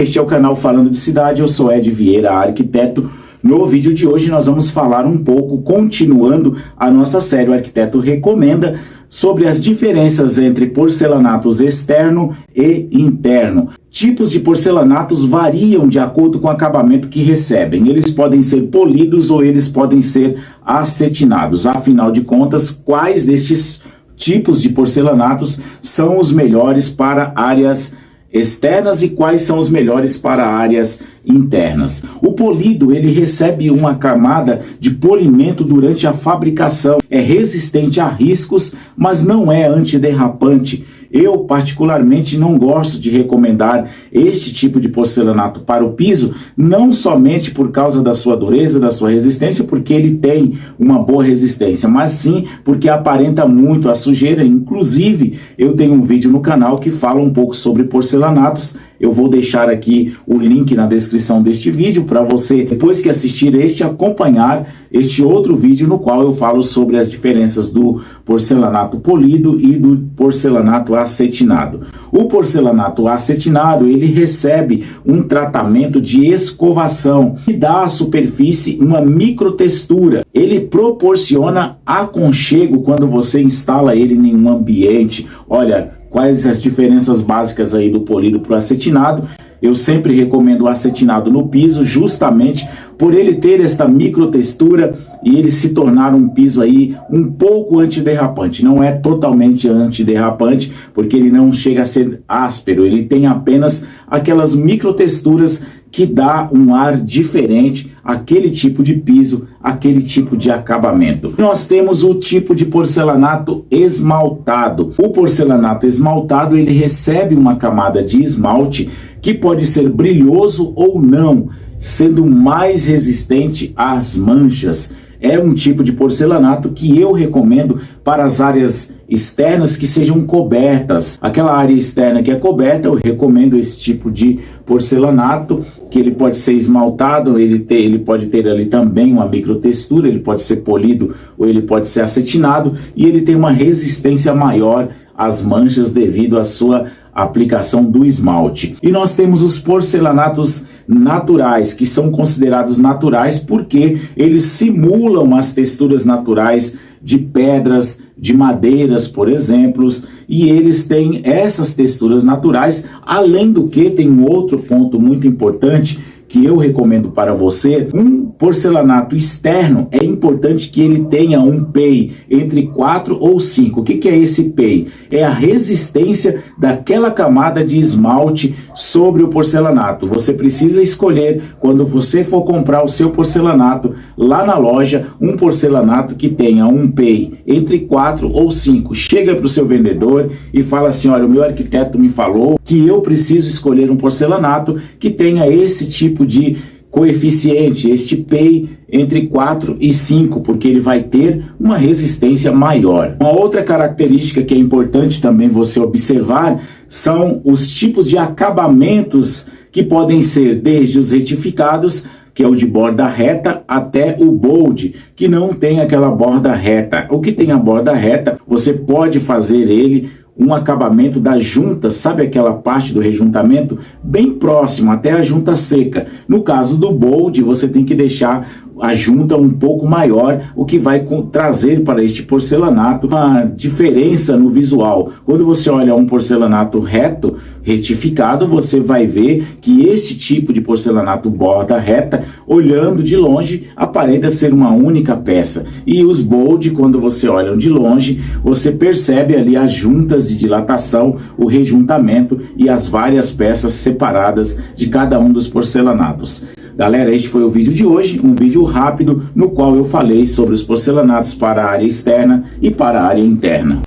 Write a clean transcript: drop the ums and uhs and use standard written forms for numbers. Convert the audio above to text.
Este é o canal Falando de Cidade, eu sou Ed Vieira, arquiteto. No vídeo de hoje nós vamos falar um pouco, continuando a nossa série O Arquiteto Recomenda, sobre as diferenças entre porcelanatos externo e interno. Tipos de porcelanatos variam de acordo com o acabamento que recebem. Eles podem ser polidos ou eles podem ser acetinados. Afinal de contas, quais destes tipos de porcelanatos são os melhores para áreas externas e quais são os melhores para áreas internas? O polido, ele recebe uma camada de polimento durante a fabricação. É resistente a riscos, mas não é antiderrapante. Eu, particularmente, não gosto de recomendar este tipo de porcelanato para o piso, não somente por causa da sua dureza, da sua resistência, porque ele tem uma boa resistência, mas sim porque aparenta muito a sujeira. Inclusive, eu tenho um vídeo no canal que fala um pouco sobre porcelanatos. Eu vou deixar aqui o link na descrição deste vídeo para você, depois que assistir este, acompanhar este outro vídeo no qual eu falo sobre as diferenças do porcelanato polido e do porcelanato acetinado. O porcelanato acetinado, ele recebe um tratamento de escovação que dá à superfície uma microtextura. Ele proporciona aconchego quando você instala ele em um ambiente. Olha, quais as diferenças básicas aí do polido para o acetinado? Eu sempre recomendo o acetinado no piso, justamente por ele ter esta microtextura e ele se tornar um piso aí um pouco antiderrapante. Não é totalmente antiderrapante, porque ele não chega a ser áspero, ele tem apenas aquelas microtexturas que dá um ar diferente àquele tipo de piso, aquele tipo de acabamento. Nós temos o tipo de porcelanato esmaltado. O porcelanato esmaltado, ele recebe uma camada de esmalte que pode ser brilhoso ou não, sendo mais resistente às manchas. É um tipo de porcelanato que eu recomendo para as áreas externas que sejam cobertas. Aquela área externa que é coberta, eu recomendo esse tipo de porcelanato, que ele pode ser esmaltado, ele pode ter ali também uma microtextura, ele pode ser polido ou ele pode ser acetinado, e ele tem uma resistência maior às manchas devido à sua aplicação do esmalte. E nós temos os porcelanatos naturais, que são considerados naturais porque eles simulam as texturas naturais de pedras, de madeiras, por exemplo, e eles têm essas texturas naturais. Além do que, tem um outro ponto muito importante que eu recomendo para você. Um porcelanato externo, é importante que ele tenha um PEI entre 4 ou 5. O que é esse PEI? É a resistência daquela camada de esmalte sobre o porcelanato. Você precisa escolher, quando você for comprar o seu porcelanato lá na loja, um porcelanato que tenha um PEI entre 4 ou 5. Chega para o seu vendedor e fala assim: olha, o meu arquiteto me falou que eu preciso escolher um porcelanato que tenha esse tipo de coeficiente, este PEI entre 4 e 5, porque ele vai ter uma resistência maior. Uma outra característica que é importante também você observar são os tipos de acabamentos que podem ser desde os retificados, que é o de borda reta, até o bold, que não tem aquela borda reta. O que tem a borda reta, você pode fazer ele um acabamento da junta, sabe aquela parte do rejuntamento? Bem próximo, até a junta seca. No caso do bold, você tem que deixar a junta um pouco maior, o que vai trazer para este porcelanato uma diferença no visual. Quando você olha um porcelanato reto, retificado, você vai ver que este tipo de porcelanato borda reta, olhando de longe, aparenta ser uma única peça. E os bold, quando você olha de longe, você percebe ali as juntas de dilatação, o rejuntamento e as várias peças separadas de cada um dos porcelanatos. Galera, este foi o vídeo de hoje, um vídeo rápido no qual eu falei sobre os porcelanatos para a área externa e para a área interna.